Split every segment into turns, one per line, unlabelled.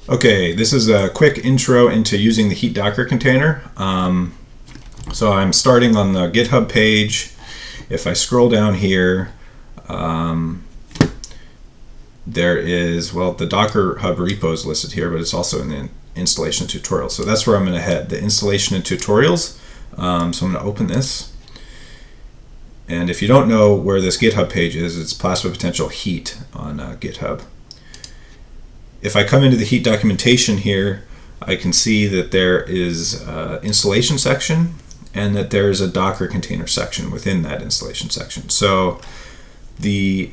Okay, this is a quick intro into using the Heat Docker container. So I'm starting on the GitHub page. If I scroll down here, there is, well, the Docker Hub repo is listed here, but it's also in the installation tutorial. So that's where I'm going to head, the installation and tutorials. So I'm going to open this. And if you don't know where this GitHub page is, it's Plasma Potential Heat on GitHub. If I come into the heat documentation here, I can see that there is an installation section and that there is a Docker container section within that installation section. So the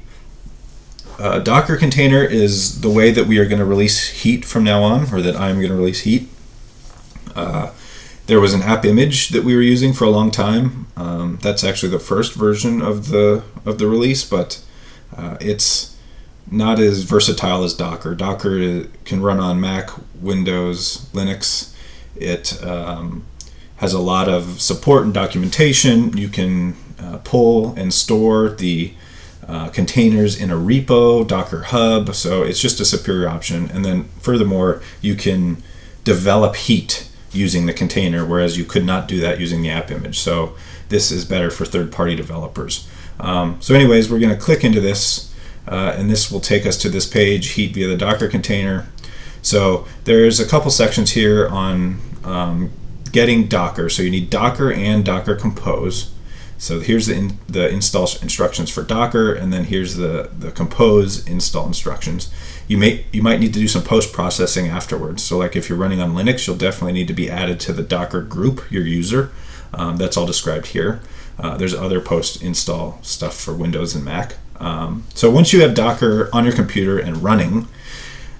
Docker container is the way that we are going to release heat from now on, or that I'm going to release heat. There was an app image that we were using for a long time. That's actually the first version of the release, but it's not as versatile as Docker. Docker can run on Mac, Windows, Linux. It has a lot of support and documentation. You can pull and store the containers in a repo, Docker Hub, so it's just a superior option. And then furthermore, you can develop heat using the container, whereas you could not do that using the app image. So this is better for third-party developers. So anyways, we're going to click into this. And this will take us to this page, heat via the Docker container. So there's a couple sections here on getting Docker. So you need Docker and Docker Compose. So here's the install instructions for Docker, and then here's the Compose install instructions. You might need to do some post-processing afterwards. So like if you're running on Linux, you'll definitely need to be added to the Docker group, your user. That's all described here. There's other post-install stuff for Windows and Mac. So once you have Docker on your computer and running,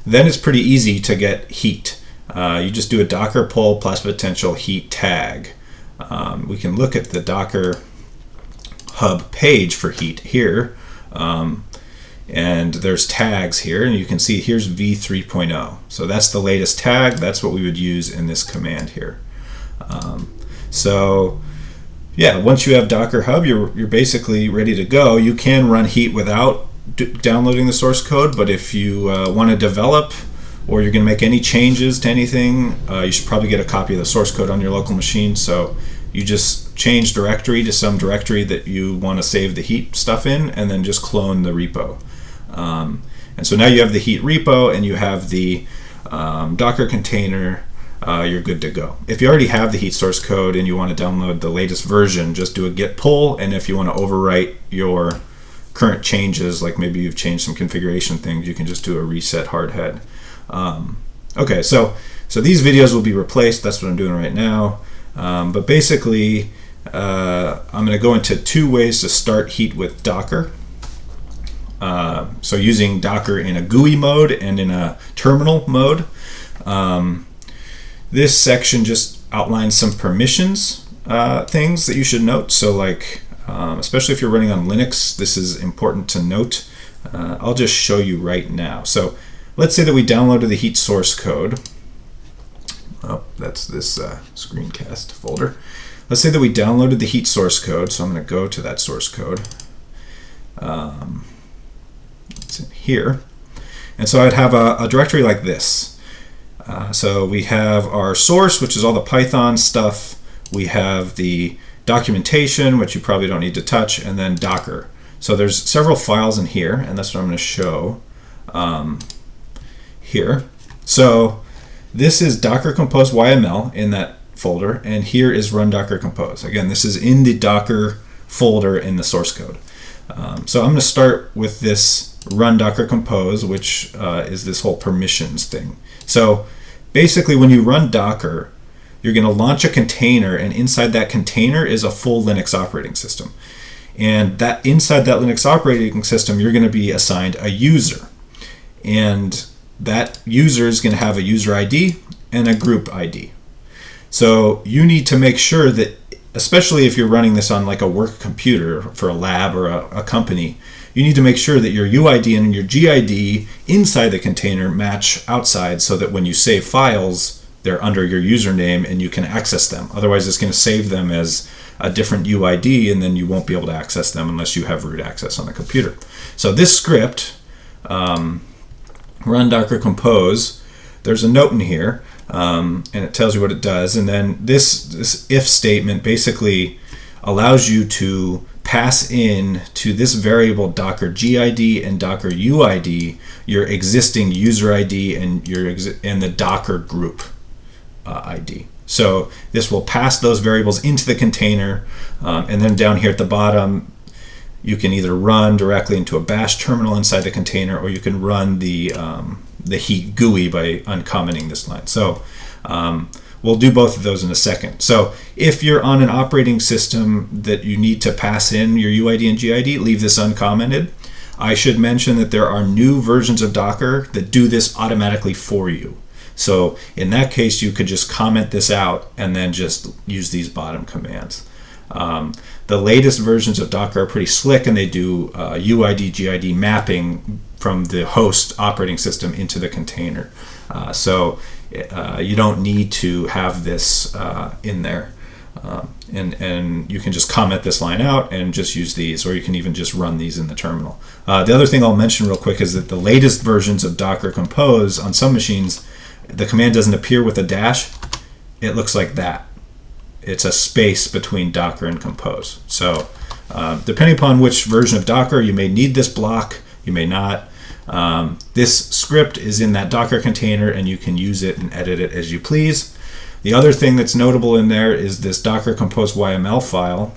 then it's pretty easy to get heat. You just do a Docker pull plasma potential heat tag. We can look at the Docker Hub page for heat here, and there's tags here, and you can see here's v3.0. So that's the latest tag. That's what we would use in this command here. So yeah, once you have Docker Hub, you're basically ready to go. You can run heat without downloading the source code, but if you want to develop or you're going to make any changes to anything, you should probably get a copy of the source code on your local machine. So you just change directory to some directory that you want to save the heat stuff in, and then just clone the repo. And so now you have the heat repo and you have the Docker container. You're good to go. If you already have the heat source code and you want to download the latest version, just do a git pull, and if you want to overwrite your current changes, like maybe you've changed some configuration things, you can just do a reset hardhead. Okay, so these videos will be replaced. That's what I'm doing right now. But basically, I'm going to go into two ways to start heat with Docker. So using Docker in a GUI mode and in a terminal mode. This section just outlines some permissions things that you should note. So like, especially if you're running on Linux, this is important to note. I'll just show you right now. So let's say that we downloaded the heat source code. Oh, that's this screencast folder. Let's say that we downloaded the heat source code. So I'm going to go to that source code. It's in here. And so I'd have a directory like this. So we have our source, which is all the Python stuff. We have the documentation, which you probably don't need to touch, and then Docker. So there's several files in here, and that's what I'm going to show here. So this is Docker Compose YML in that folder, and here is Run Docker Compose. Again, this is in the Docker folder in the source code. So I'm going to start with this Run Docker Compose, which is this whole permissions thing. So basically, when you run Docker, you're going to launch a container, and inside that container is a full Linux operating system. And that inside that Linux operating system, you're going to be assigned a user. And that user is going to have a user ID and a group ID. So you need to make sure that, especially if you're running this on like a work computer for a lab or a company, you need to make sure that your UID and your GID inside the container match outside, so that when you save files, they're under your username and you can access them. Otherwise, it's going to save them as a different UID, and then you won't be able to access them unless you have root access on the computer. So this script, run Docker Compose, there's a note in here, and it tells you what it does. And then this if statement basically allows you to pass in to this variable Docker GID and Docker UID your existing user ID and and the Docker group ID. So this will pass those variables into the container, and then down here at the bottom, you can either run directly into a bash terminal inside the container, or you can run the heat GUI by uncommenting this line. So we'll do both of those in a second. So if you're on an operating system that you need to pass in your UID and GID, leave this uncommented. I should mention that there are new versions of Docker that do this automatically for you. So in that case, you could just comment this out and then just use these bottom commands. The latest versions of Docker are pretty slick, and they do UID, GID mapping from the host operating system into the container. So you don't need to have this in there. And you can just comment this line out and just use these, or you can even just run these in the terminal. The other thing I'll mention real quick is that the latest versions of Docker Compose on some machines, the command doesn't appear with a dash. It looks like that. It's a space between Docker and Compose. So depending upon which version of Docker, you may need this block, you may not. This script is in that Docker container, and you can use it and edit it as you please. The other thing that's notable in there is this Docker Compose YML file.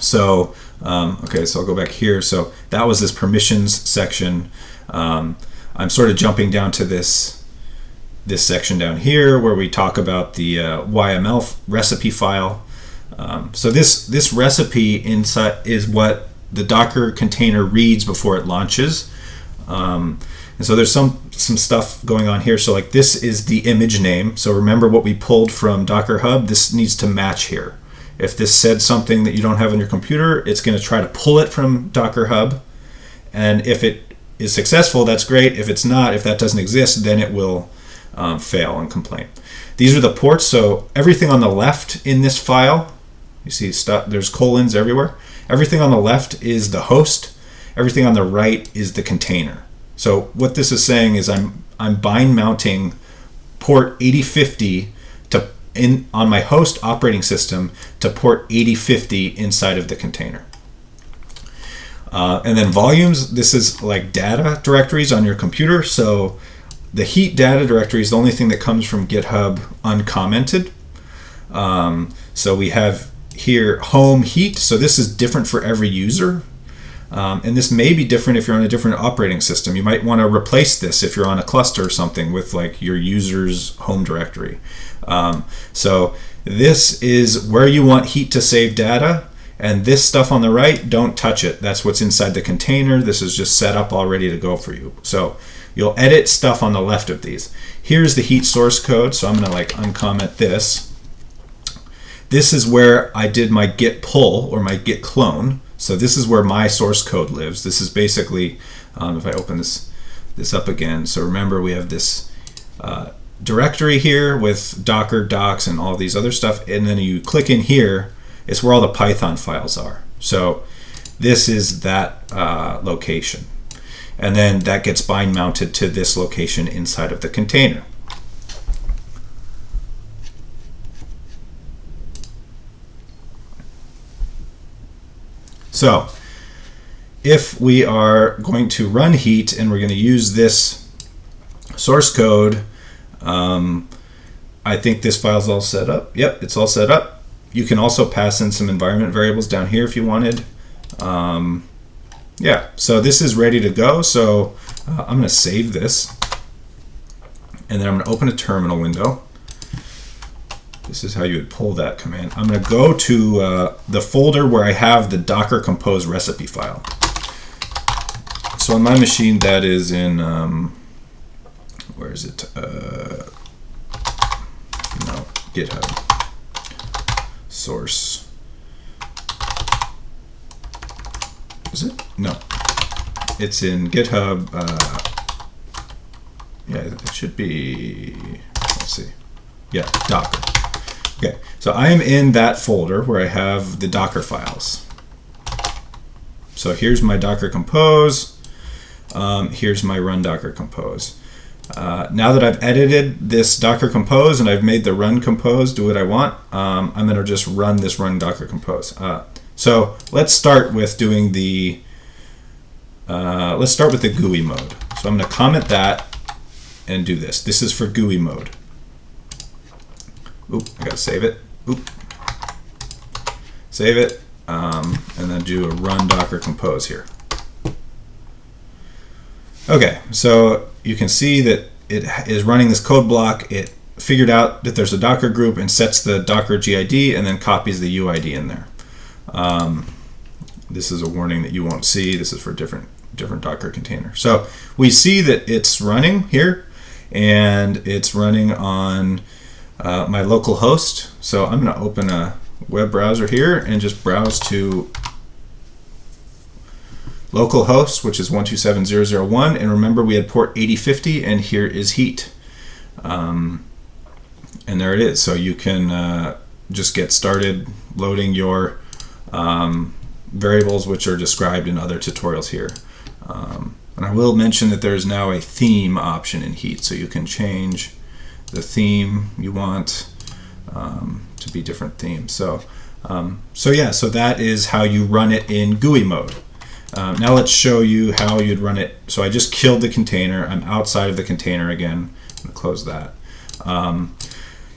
So, okay, so I'll go back here. So that was this permissions section. I'm sort of jumping down to this section down here where we talk about the YML recipe file. So this recipe inside is what the Docker container reads before it launches. And so there's some stuff going on here. So like this is the image name. So remember what we pulled from Docker Hub. This needs to match here. If this said something that you don't have on your computer, it's going to try to pull it from Docker Hub. And if it is successful, that's great. If it's not, if that doesn't exist, then it will fail and complain. These are the ports. So everything on the left in this file, you see there's colons everywhere. Everything on the left is the host. Everything on the right is the container. So what this is saying is I'm bind mounting port 8050 on my host operating system to port 8050 inside of the container. And then volumes, this is like data directories on your computer. So the heat data directory is the only thing that comes from GitHub uncommented. So we have here home heat. So this is different for every user. And this may be different if you're on a different operating system. You might want to replace this if you're on a cluster or something with like your user's home directory. So this is where you want heat to save data, and this stuff on the right, don't touch it. That's what's inside the container. This is just set up all ready to go for you. So you'll edit stuff on the left of these. Here's the heat source code. So I'm going to like uncomment this. This is where I did my git pull or my git clone. So this is where my source code lives. This is basically, if I open this up again, so remember we have this directory here with Docker, docs, and all these other stuff, and then you click in here, it's where all the Python files are. So this is that location. And then that gets bind mounted to this location inside of the container. So if we are going to run heat and we're going to use this source code, I think this file's all set up. Yep, it's all set up. You can also pass in some environment variables down here if you wanted. Yeah, so this is ready to go. So I'm going to save this, and then I'm going to open a terminal window. This is how you would pull that command. I'm going to go to the folder where I have the Docker Compose recipe file. So on my machine, that is in, where is it? No, GitHub. Source. Is it? No. It's in GitHub. Yeah, it should be, let's see. Yeah, Docker. Okay, so I am in that folder where I have the Docker files. So here's my Docker Compose. Here's my run Docker Compose. Now that I've edited this Docker Compose and I've made the run compose do what I want, I'm going to just run this run Docker Compose. So let's start with doing the GUI mode. So I'm going to comment that and do this. This is for GUI mode. Oop, I got to save it. Oop. Save it, and then do a run Docker Compose here. Okay, so you can see that it is running this code block. It figured out that there's a Docker group and sets the Docker GID and then copies the UID in there. This is a warning that you won't see. This is for different Docker container. So we see that it's running here, and it's running on my local host. So I'm going to open a web browser here and just browse to localhost, which is 127.0.0.1, and remember we had port 8050, and here is heat, and there it is. So you can just get started loading your variables, which are described in other tutorials here. And I will mention that there is now a theme option in heat, so you can change the theme you want to be different themes. So so that is how you run it in GUI mode. Now let's show you how you'd run it. So I just killed the container. I'm outside of the container again. I'm going to close that.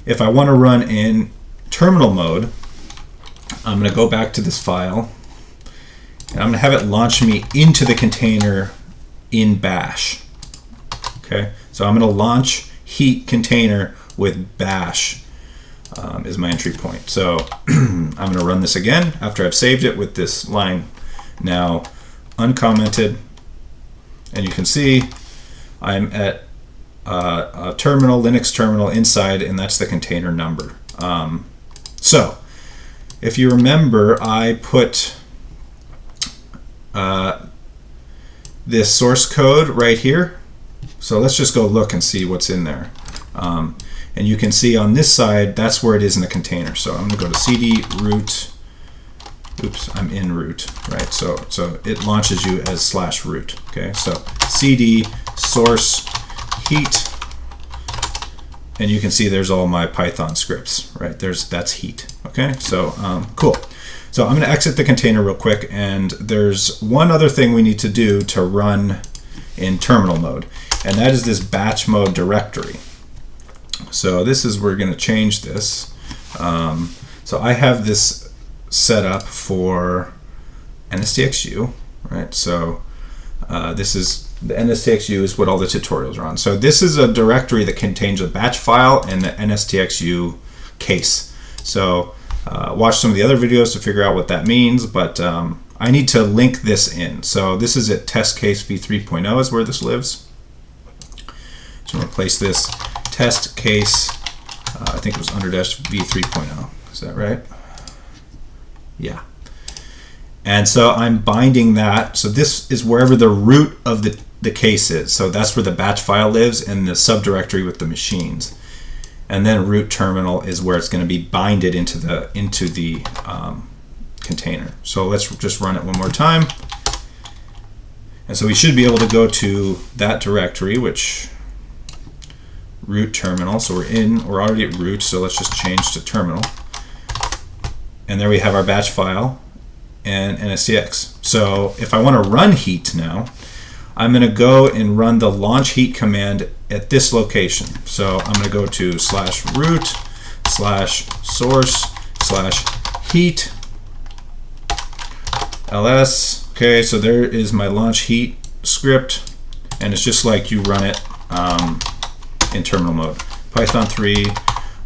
If I want to run in terminal mode, I'm going to go back to this file, and I'm going to have it launch me into the container in bash. Okay, so I'm going to launch heat container with bash is my entry point. So I'm going to run this again after I've saved it with this line now uncommented, and you can see I'm at a terminal, Linux terminal inside, and that's the container number. So if you remember, I put this source code right here. So let's just go look and see what's in there. And you can see on this side, that's where it is in the container. So I'm going to go to cd root. Oops, I'm in root, right? So it launches you as /root. Okay, so cd source heat, and you can see there's all my Python scripts, right? That's heat. Okay, so cool. So I'm going to exit the container real quick, and there's one other thing we need to do to run in terminal mode, and that is this batch mode directory. So this is, we're going to change this. So I have this set up for NSTXU, right? So this is the NSTXU is what all the tutorials are on. So this is a directory that contains a batch file and the NSTXU case. So watch some of the other videos to figure out what that means, but I need to link this in. So this is at test case v3.0 is where this lives. So I'm going to place this test case, I think it was _v3.0. Is that right? Yeah. And so I'm binding that. So this is wherever the root of the case is. So that's where the batch file lives, and the subdirectory with the machines. And then root terminal is where it's going to be binded into the container. So let's just run it one more time. And so we should be able to go to that directory, which root terminal. So we're already at root. So let's just change to terminal. And there we have our batch file and NSTX. So if I want to run heat now, I'm going to go and run the launch heat command at this location. So I'm going to go to /root /source/heat ls. Okay, so there is my launch heat script, and it's just like you run it in terminal mode. Python 3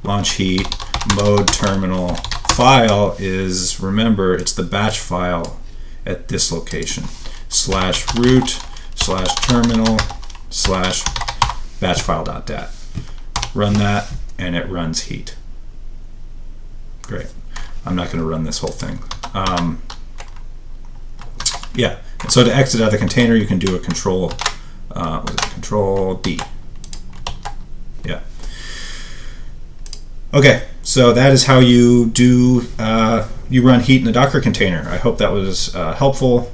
launch heat mode terminal file is, remember, it's the batch file at this location. /root /terminal /batchfile.dat. Run that, and it runs heat. Great. I'm not going to run this whole thing. Yeah. And so to exit out of the container, you can do a control D. Yeah. Okay. So that is how you do you run heat in a Docker container. I hope that was helpful.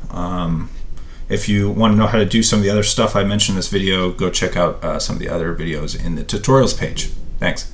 If you want to know how to do some of the other stuff I mentioned in this video, go check out some of the other videos in the tutorials page. Thanks.